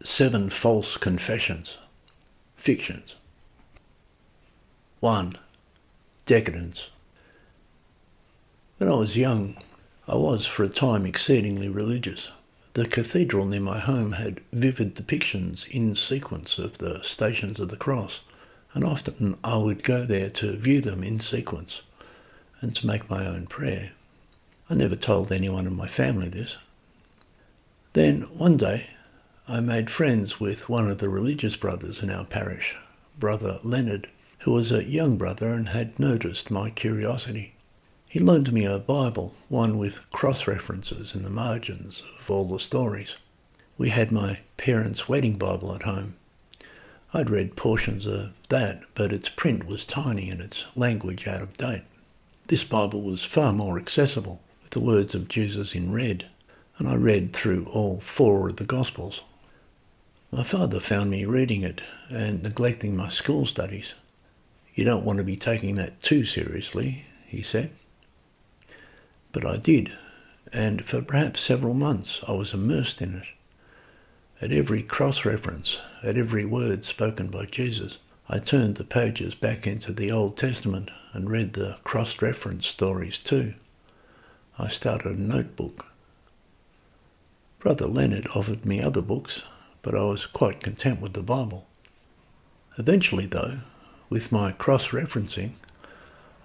7 false confessions. Fictions. 1. Decadence. When I was young, I was for a time exceedingly religious. The cathedral near my home had vivid depictions in sequence of the Stations of the Cross, and often I would go there to view them in sequence and to make my own prayer. I never told anyone in my family this. Then one day I made friends with one of the religious brothers in our parish, Brother Leonard, who was a young brother and had noticed my curiosity. He loaned me a Bible, one with cross-references in the margins of all the stories. We had my parents' wedding Bible at home. I'd read portions of that, but its print was tiny and its language out of date. This Bible was far more accessible, with the words of Jesus in red, and I read through all 4 of the Gospels. My father found me reading it and neglecting my school studies. "You don't want to be taking that too seriously," he said. But I did, and for perhaps several months I was immersed in it. At every cross-reference, at every word spoken by Jesus, I turned the pages back into the Old Testament and read the cross-reference stories too. I started a notebook. Brother Leonard offered me other books, but I was quite content with the Bible. Eventually, though, with my cross-referencing,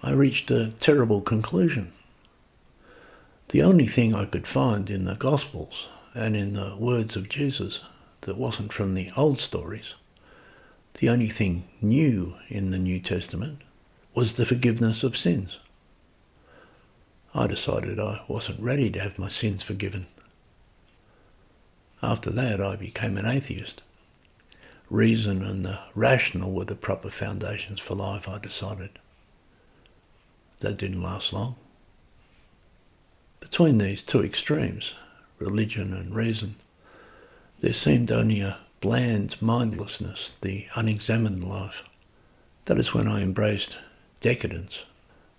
I reached a terrible conclusion. The only thing I could find in the Gospels and in the words of Jesus that wasn't from the old stories, the only thing new in the New Testament, was the forgiveness of sins. I decided I wasn't ready to have my sins forgiven. After that, I became an atheist. Reason and the rational were the proper foundations for life, I decided. That didn't last long. Between these 2 extremes, religion and reason, there seemed only a bland mindlessness, the unexamined life. That is when I embraced decadence.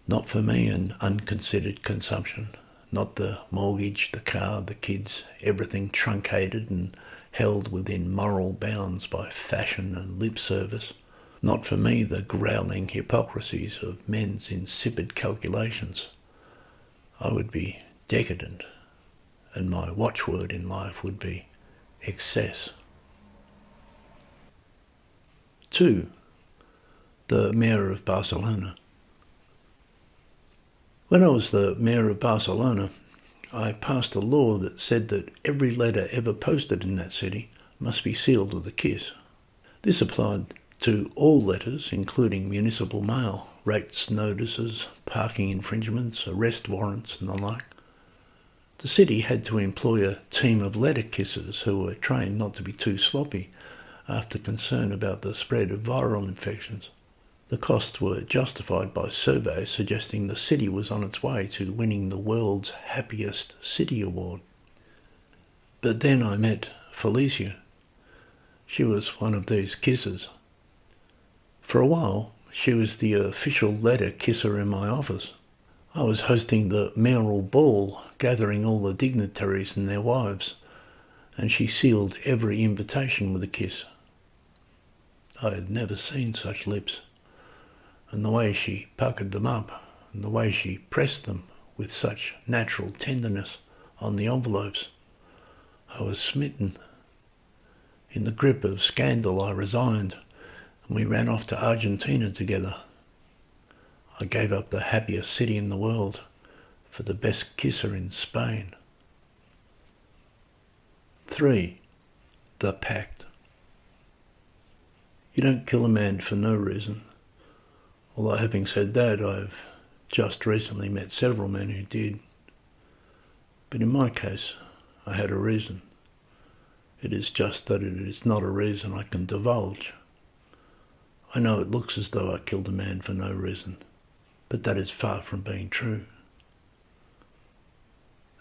Not for me an unconsidered consumption, not the mortgage, the car, the kids, everything truncated and held within moral bounds by fashion and lip service. Not for me the growling hypocrisies of men's insipid calculations. I would be decadent, and my watchword in life would be excess. 2. The Mayor of Barcelona. When I was the Mayor of Barcelona, I passed a law that said that every letter ever posted in that city must be sealed with a kiss. This applied to all letters, including municipal mail, rates notices, parking infringements, arrest warrants and the like. The city had to employ a team of letter kissers who were trained not to be too sloppy after concern about the spread of viral infections. The costs were justified by surveys suggesting the city was on its way to winning the world's happiest city award. But then I met Felicia. She was one of these kissers. For a while, she was the official letter kisser in my office. I was hosting the mayoral ball, gathering all the dignitaries and their wives, and she sealed every invitation with a kiss. I had never seen such lips, and the way she puckered them up, and the way she pressed them with such natural tenderness on the envelopes, I was smitten. In the grip of scandal I resigned, and we ran off to Argentina together. I gave up the happiest city in the world for the best kisser in Spain. 3. The Pact. You don't kill a man for no reason. Although having said that, I've just recently met several men who did. But in my case, I had a reason. It is just that it is not a reason I can divulge. I know it looks as though I killed a man for no reason, but that is far from being true.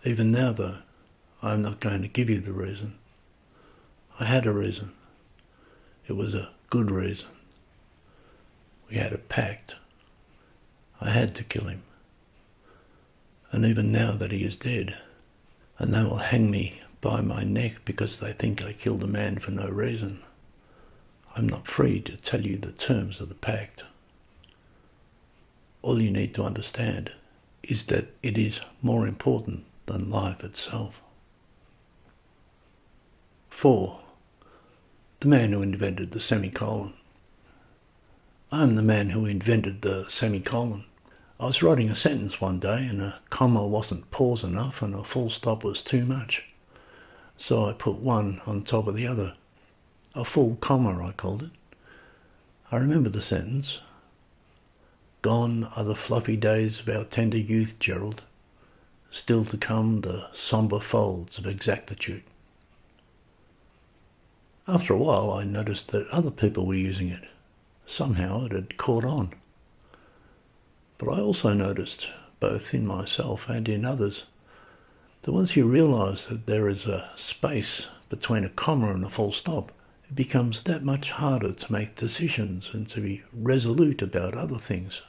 Even now, though, I am not going to give you the reason. I had a reason. It was a good reason. We had a pact. I had to kill him. And even now that he is dead, and they will hang me by my neck because they think I killed a man for no reason. I'm not free to tell you the terms of the pact. All you need to understand is that it is more important than life itself. 4. The man who invented the semicolon. I am the man who invented the semicolon. I was writing a sentence one day and a comma wasn't pause enough and a full stop was too much. So I put one on top of the other. A full comma, I called it. I remember the sentence. Gone are the fluffy days of our tender youth, Gerald. Still to come the sombre folds of exactitude. After a while I noticed that other people were using it. Somehow it had caught on. But I also noticed, both in myself and in others, that once you realise that there is a space between a comma and a full stop, it becomes that much harder to make decisions and to be resolute about other things.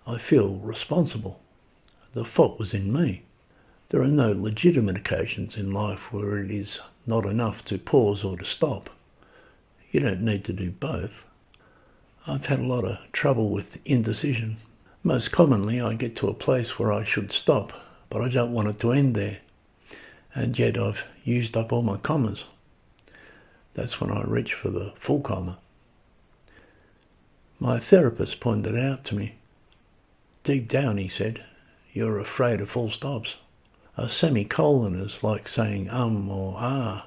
I feel responsible. The fault was in me. There are no legitimate occasions in life where it is not enough to pause or to stop. You don't need to do both. I've had a lot of trouble with indecision. Most commonly I get to a place where I should stop, but I don't want it to end there. And yet I've used up all my commas. That's when I reach for the full comma. My therapist pointed it out to me. Deep down, he said, you're afraid of full stops. A semicolon is like saying or ah,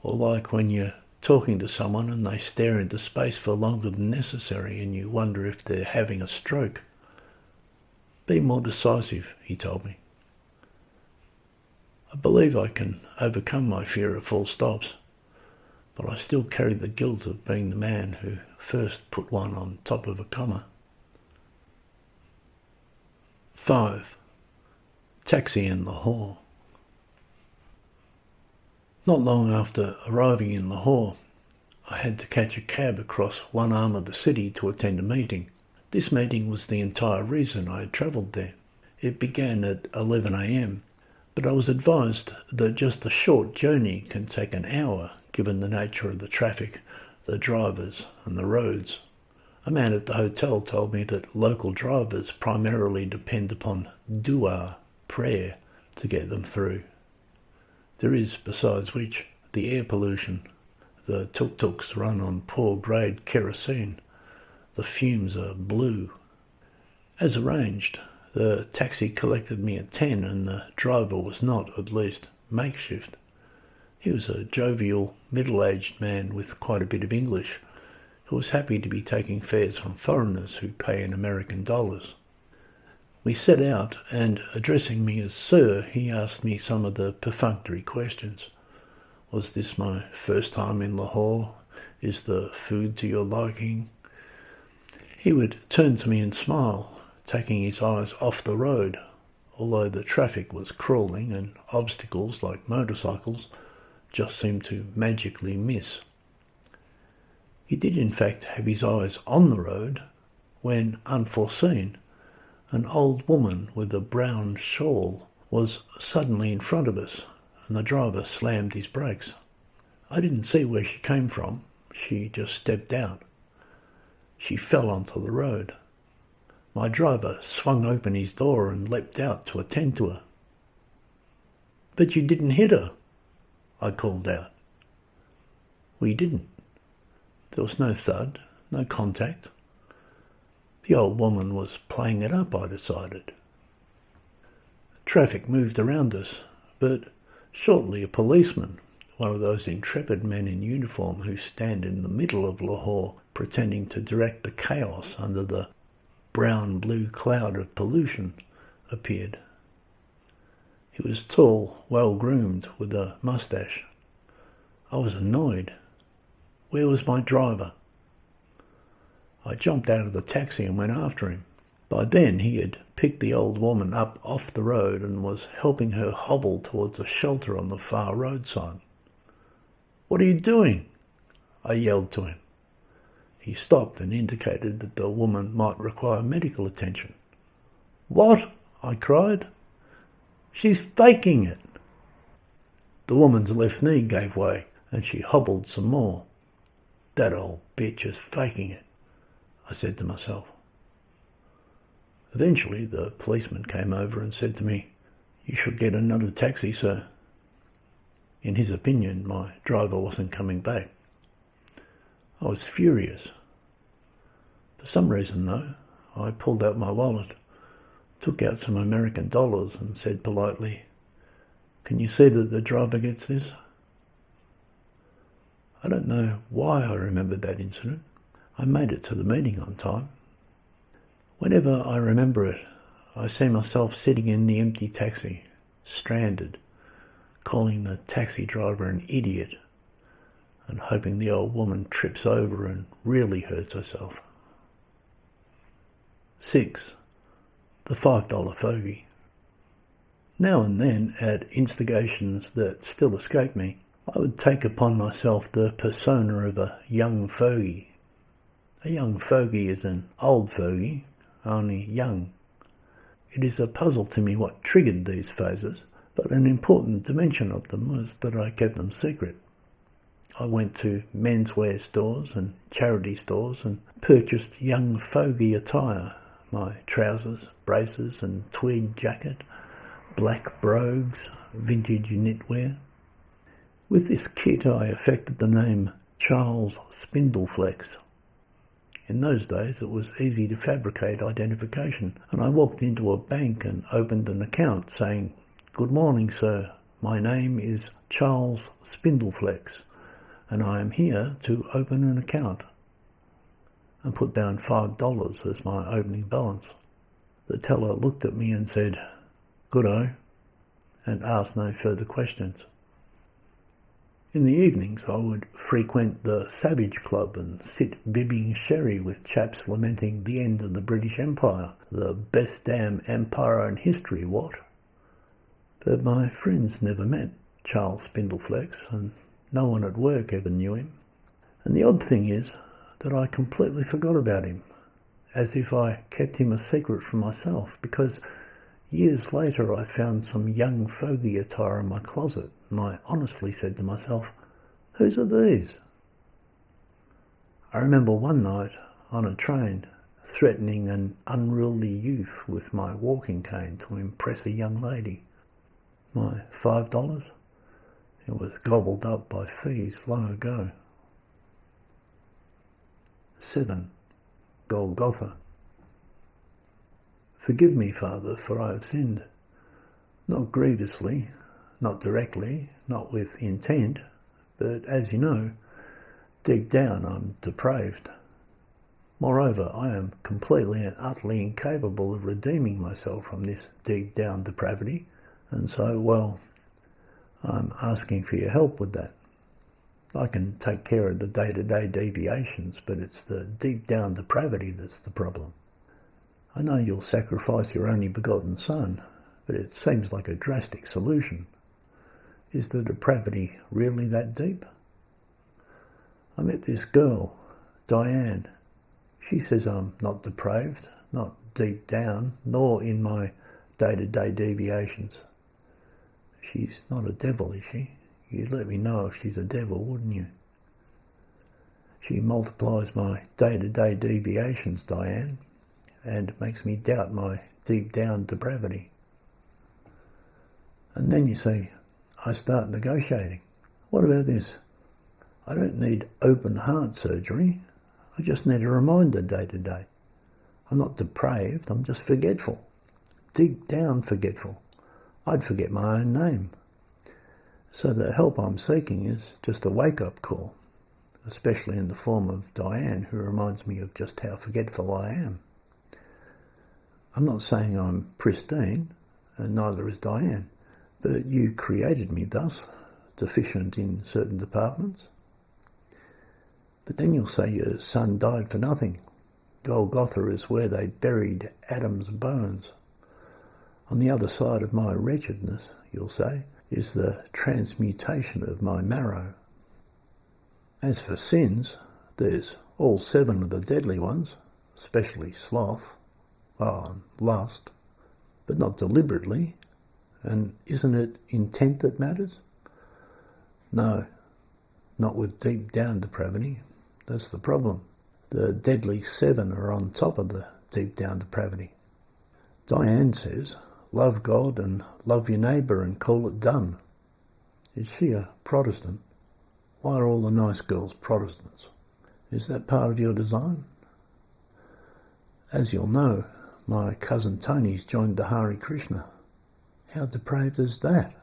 or like when you're talking to someone and they stare into space for longer than necessary and you wonder if they're having a stroke. Be more decisive, he told me. I believe I can overcome my fear of full stops, but I still carry the guilt of being the man who first put one on top of a comma. 5. Taxi in Lahore. Not long after arriving in Lahore, I had to catch a cab across one arm of the city to attend a meeting. This meeting was the entire reason I had travelled there. It began at 11 a.m, but I was advised that just a short journey can take an hour given the nature of the traffic, the drivers and the roads. A man at the hotel told me that local drivers primarily depend upon dua, prayer, to get them through. There is, besides which, the air pollution. The tuk-tuks run on poor-grade kerosene. The fumes are blue. As arranged, the taxi collected me at 10 and the driver was not, at least, makeshift. He was a jovial, middle-aged man with quite a bit of English, who was happy to be taking fares from foreigners who pay in American dollars. We set out, and addressing me as Sir, he asked me some of the perfunctory questions. Was this my first time in Lahore? Is the food to your liking? He would turn to me and smile, taking his eyes off the road, although the traffic was crawling and obstacles like motorcycles just seemed to magically miss. He did in fact have his eyes on the road when, unforeseen, an old woman with a brown shawl was suddenly in front of us and the driver slammed his brakes. I didn't see where she came from. She just stepped out. She fell onto the road. My driver swung open his door and leapt out to attend to her. "But you didn't hit her," I called out. "We didn't. There was no thud, no contact. The old woman was playing it up, I decided." Traffic moved around us, but shortly a policeman, one of those intrepid men in uniform who stand in the middle of Lahore pretending to direct the chaos under the brown-blue cloud of pollution, appeared. He was tall, well-groomed, with a moustache. I was annoyed. Where was my driver? I jumped out of the taxi and went after him. By then he had picked the old woman up off the road and was helping her hobble towards a shelter on the far roadside. "What are you doing?" I yelled to him. He stopped and indicated that the woman might require medical attention. "What?" I cried. "She's faking it." The woman's left knee gave way, and she hobbled some more. That old bitch is faking it, I said to myself. Eventually the policeman came over and said to me, "You should get another taxi, sir." In his opinion, my driver wasn't coming back. I was furious. For some reason, though, I pulled out my wallet, took out some American dollars and said politely, "Can you see that the driver gets this?" I don't know why I remembered that incident. I made it to the meeting on time. Whenever I remember it, I see myself sitting in the empty taxi, stranded, calling the taxi driver an idiot and hoping the old woman trips over and really hurts herself. 6. The $5 fogey. Now and then, at instigations that still escape me, I would take upon myself the persona of a young fogey. A young fogey is an old fogey, only young. It is a puzzle to me what triggered these phases, but an important dimension of them was that I kept them secret. I went to menswear stores and charity stores and purchased young fogey attire, my trousers, braces and tweed jacket, black brogues, vintage knitwear. With this kit I affected the name Charles Spindleflex. In those days it was easy to fabricate identification, and I walked into a bank and opened an account saying, "Good morning, sir. My name is Charles Spindleflex, and I am here to open an account," and put down $5 as my opening balance. The teller looked at me and said, "Good-o," and asked no further questions. In the evenings I would frequent the Savage Club and sit bibbing sherry with chaps lamenting the end of the British Empire, the best damn empire in history, what? But my friends never met Charles Spindleflex, and no one at work ever knew him. And the odd thing is that I completely forgot about him, as if I kept him a secret from myself, because years later I found some young fogey attire in my closet, and I honestly said to myself, "Whose are these?" I remember one night on a train threatening an unruly youth with my walking cane to impress a young lady. My $5? It was gobbled up by fees long ago. 7. Golgotha. Forgive me, Father, for I have sinned, not grievously, not directly, not with intent, but as you know, deep down I'm depraved. Moreover, I am completely and utterly incapable of redeeming myself from this deep down depravity, and so, well, I'm asking for your help with that. I can take care of the day-to-day deviations, but it's the deep down depravity that's the problem. I know you'll sacrifice your only begotten Son, but it seems like a drastic solution. Is the depravity really that deep? I met this girl, Diane. She says I'm not depraved, not deep down, nor in my day-to-day deviations. She's not a devil, is she? You'd let me know if she's a devil, wouldn't you? She multiplies my day-to-day deviations, Diane, and makes me doubt my deep-down depravity. And then, you see, I start negotiating. What about this? I don't need open heart surgery. I just need a reminder day to day. I'm not depraved, I'm just forgetful. Deep down forgetful. I'd forget my own name. So the help I'm seeking is just a wake-up call, especially in the form of Diane, who reminds me of just how forgetful I am. I'm not saying I'm pristine, and neither is Diane, but you created me thus, deficient in certain departments. But then you'll say your son died for nothing. Golgotha is where they buried Adam's bones. On the other side of my wretchedness, you'll say, is the transmutation of my marrow. As for sins, there's all 7 of the deadly ones, especially sloth, and lust, but not deliberately. And isn't it intent that matters? No, not with deep down depravity. That's the problem. The deadly seven are on top of the deep down depravity. Diane says, love God and love your neighbour and call it done. Is she a Protestant? Why are all the nice girls Protestants? Is that part of your design? As you'll know, my cousin Tony's joined the Hare Krishna. How depraved is that?